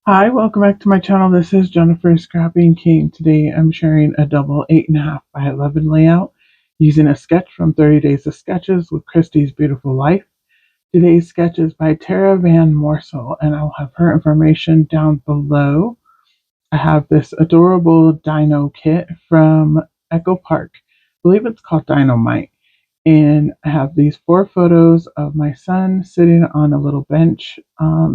Hi, welcome back to my channel. This is Jennifer Scrapping King. Today I'm sharing a double 8.5 by 11 layout using a sketch from 30 Days of Sketches with Christy's Beautiful Life. Today's sketch is by Tara Van Moorsel, and I'll have her information down below. I have this adorable dino kit from Echopark. I believe it's called Dino Mite. And I have these 4 photos of my son sitting on a little bench.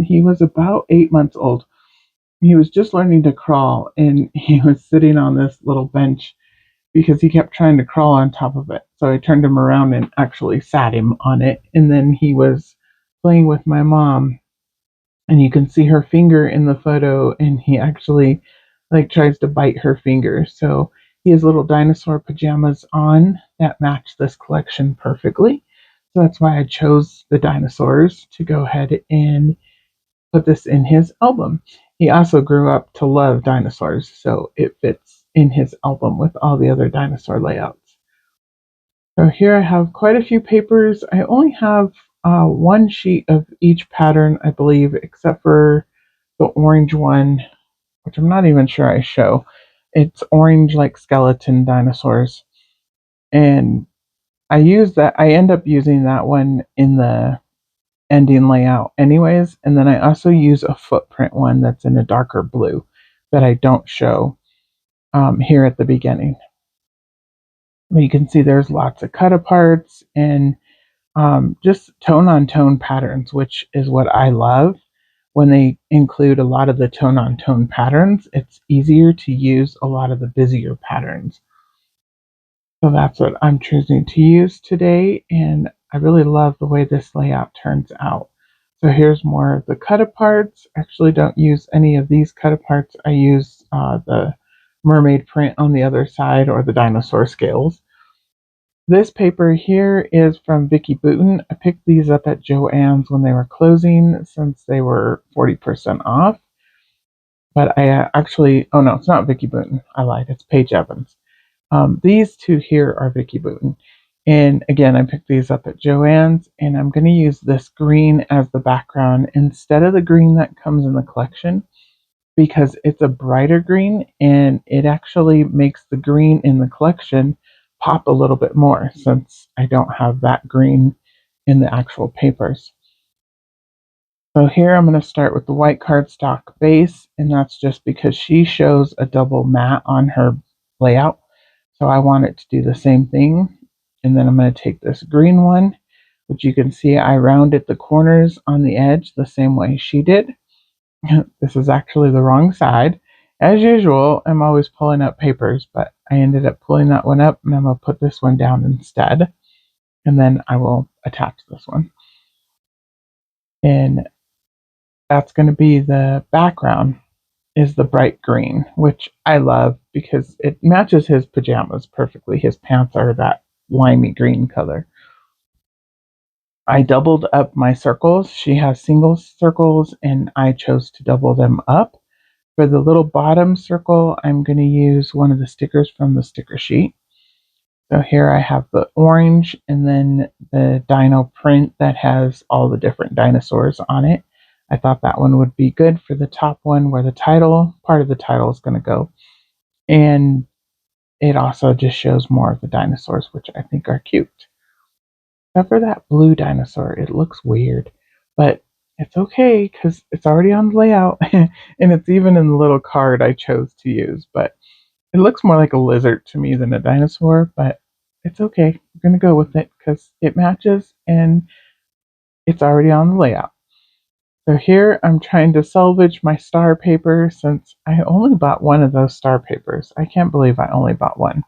He was about 8 months old. He was just learning to crawl, and he was sitting on this little bench because he kept trying to crawl on top of it. So I turned him around and actually sat him on it. And then he was playing with my mom, and you can see her finger in the photo, and he actually tries to bite her finger. So he has little dinosaur pajamas on that match this collection perfectly. So that's why I chose the dinosaurs to go ahead and put this in his album. He also grew up to love dinosaurs, so it fits in his album with all the other dinosaur layouts. So here I have quite a few papers. I only have one sheet of each pattern, I believe, except for the orange one, which I'm not even sure I show. It's orange like skeleton dinosaurs. And I end up using that one in the ending layout anyways, and then I also use a footprint one that's in a darker blue that I don't show here at the beginning. But you can see there's lots of cut aparts and just tone on tone patterns, which is what I love. When they include a lot of the tone on tone patterns, it's easier to use a lot of the busier patterns. So that's what I'm choosing to use today, and I really love the way this layout turns out. So here's more of the cut aparts. Actually don't use any of these cut aparts. I use the mermaid print on the other side or the dinosaur scales. This paper here is from Vicky Bouton. I picked these up at Joann's when they were closing since they were 40% off. But oh no, it's not Vicky Bouton. I lied, it's Paige Evans. These two here are Vicky Bouton. And again, I picked these up at Joann's, and I'm going to use this green as the background instead of the green that comes in the collection because it's a brighter green and it actually makes the green in the collection pop a little bit more since I don't have that green in the actual papers. So here I'm going to start with the white cardstock base, and that's just because she shows a double mat on her layout. So I want it to do the same thing. And then I'm going to take this green one, which you can see I rounded the corners on the edge the same way she did. This is actually the wrong side. As usual, I'm always pulling up papers, but I ended up pulling that one up, and I'm going to put this one down instead. And then I will attach this one. And that's going to be the background, is the bright green, which I love because it matches his pajamas perfectly. His pants are that limey green color. I doubled up my circles. She has single circles, and I chose to double them up. For the little bottom circle, I'm going to use one of the stickers from the sticker sheet. So here I have the orange and then the dino print that has all the different dinosaurs on it. I thought that one would be good for the top one where the title, part of the title is going to go. And it also just shows more of the dinosaurs, which I think are cute. Except for that blue dinosaur, it looks weird. But it's okay because it's already on the layout and it's even in the little card I chose to use. But it looks more like a lizard to me than a dinosaur, but it's okay. I'm going to go with it because it matches and it's already on the layout. So here I'm trying to salvage my star paper since I only bought one of those star papers. I can't believe I only bought one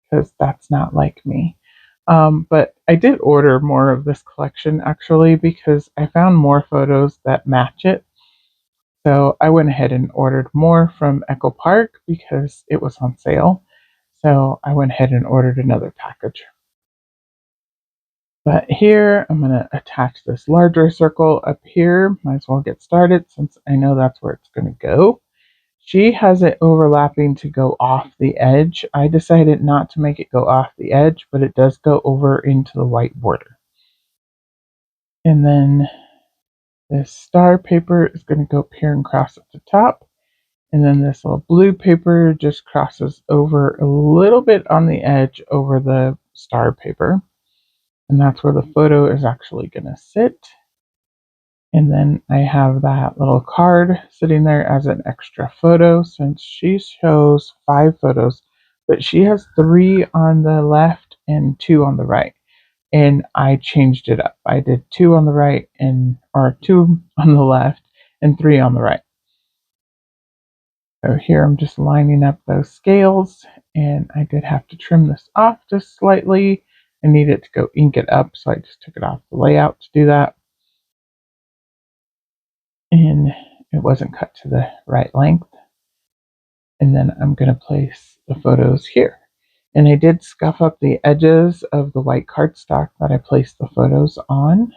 because that's not like me. But I did order more of this collection actually because I found more photos that match it. So I went ahead and ordered more from Echopark because it was on sale. So I went ahead and ordered another package. But here I'm going to attach this larger circle up here. Might as well get started since I know that's where it's going to go. She has it overlapping to go off the edge. I decided not to make it go off the edge, but it does go over into the white border. And then This star paper is going to go up here and cross at the top. And then this little blue paper just crosses over a little bit on the edge over the star paper. And that's where the photo is actually going to sit. And then I have that little card sitting there as an extra photo since she shows 5 photos, but she has 3 on the left and 2 on the right. And I changed it up. I did 2 on the right or 2 on the left and 3 on the right. So here I'm just lining up those scales, and I did have to trim this off just slightly. I needed to go ink it up, so I just took it off the layout to do that. And it wasn't cut to the right length. And then I'm going to place the photos here. And I did scuff up the edges of the white cardstock that I placed the photos on.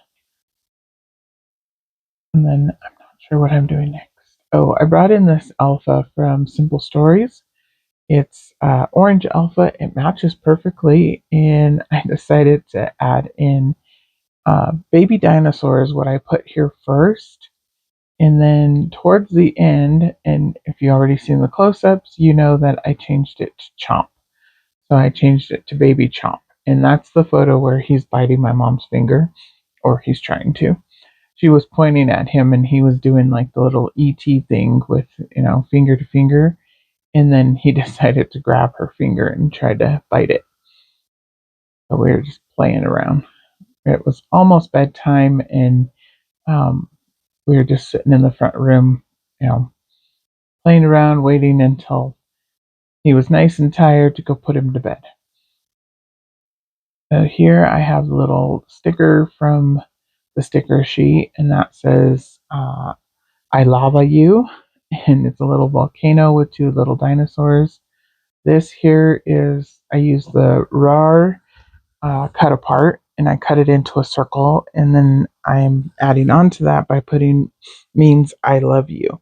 And then I'm not sure what I'm doing next. Oh, I brought in this alpha from Simple Stories. It's orange alpha. It matches perfectly. And I decided to add in baby dinosaurs, what I put here first. And then towards the end, and if you already seen the close-ups, you know that I changed it to Chomp. So I changed it to Baby Chomp. And that's the photo where he's biting my mom's finger, or he's trying to. She was pointing at him and he was doing like the little ET thing with, finger to finger. And then he decided to grab her finger and try to bite it. So we were just playing around. It was almost bedtime, and we were just sitting in the front room, playing around, waiting until he was nice and tired to go put him to bed. So here I have a little sticker from the sticker sheet, and that says, I lava you. And it's a little volcano with 2 little dinosaurs. This here is, I use the RAR cut apart, and I cut it into a circle, and then I'm adding on to that by putting means I love you,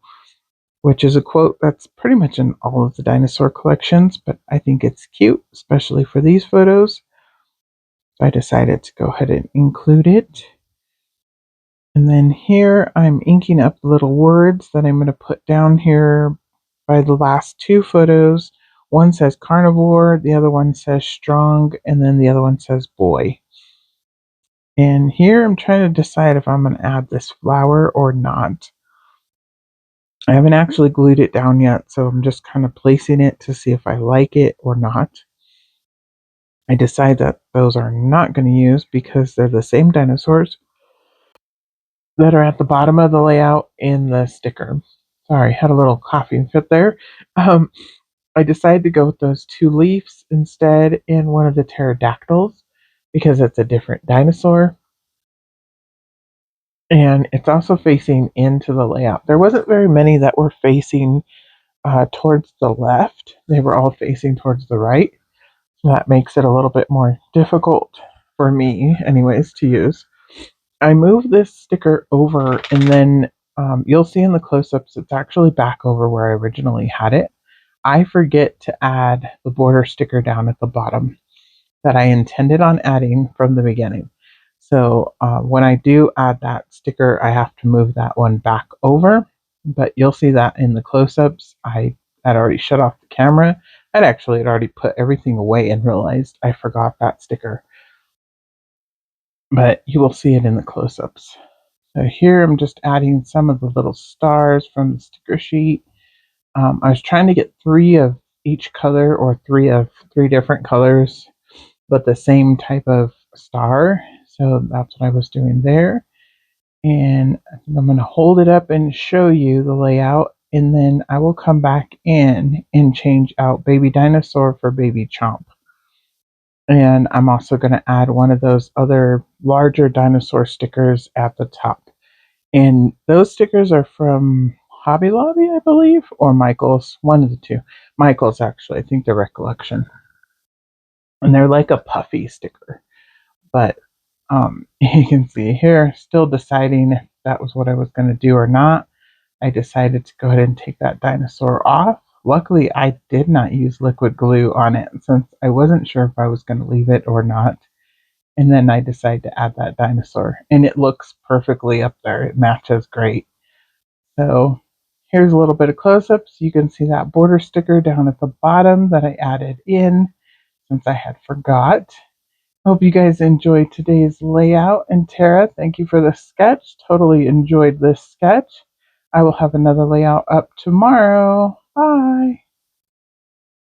which is a quote that's pretty much in all of the dinosaur collections, but I think it's cute, especially for these photos. So I decided to go ahead and include it. And then here I'm inking up the little words that I'm going to put down here by the last 2 photos. One says carnivore, the other one says strong, and then the other one says boy. And here I'm trying to decide if I'm going to add this flower or not. I haven't actually glued it down yet, so I'm just kind of placing it to see if I like it or not. I decide that those are not going to use because they're the same dinosaurs that are at the bottom of the layout in the sticker. Sorry, had a little coughing fit there. I decided to go with those 2 leaves instead in one of the pterodactyls because it's a different dinosaur. And it's also facing into the layout. There wasn't very many that were facing towards the left. They were all facing towards the right. So that makes it a little bit more difficult for me, anyways, to use. I moved this sticker over, and then you'll see in the close-ups it's actually back over where I originally had it. I forget to add the border sticker down at the bottom that I intended on adding from the beginning. So when I do add that sticker, I have to move that one back over, but you'll see that in the close-ups. I had already shut off the camera. I'd actually had already put everything away and realized I forgot that sticker. But you will see it in the close-ups. So here I'm just adding some of the little stars from the sticker sheet. I was trying to get 3 of each color, or 3 different colors, but the same type of star. So that's what I was doing there. And I'm going to hold it up and show you the layout, and then I will come back in and change out Baby Dinosaur for Baby Chomp. And I'm also going to add one of those other larger dinosaur stickers at the top. And those stickers are from Hobby Lobby, I believe, or Michael's, one of the 2. Michael's, actually, I think the Recollection. And they're like a puffy sticker. But you can see here, still deciding if that was what I was going to do or not. I decided to go ahead and take that dinosaur off. Luckily, I did not use liquid glue on it since I wasn't sure if I was going to leave it or not. And then I decide to add that dinosaur. And it looks perfectly up there. It matches great. So here's a little bit of close-up. So you can see that border sticker down at the bottom that I added in since I had forgot. Hope you guys enjoyed today's layout. And Tara, thank you for the sketch. Totally enjoyed this sketch. I will have another layout up tomorrow. Bye.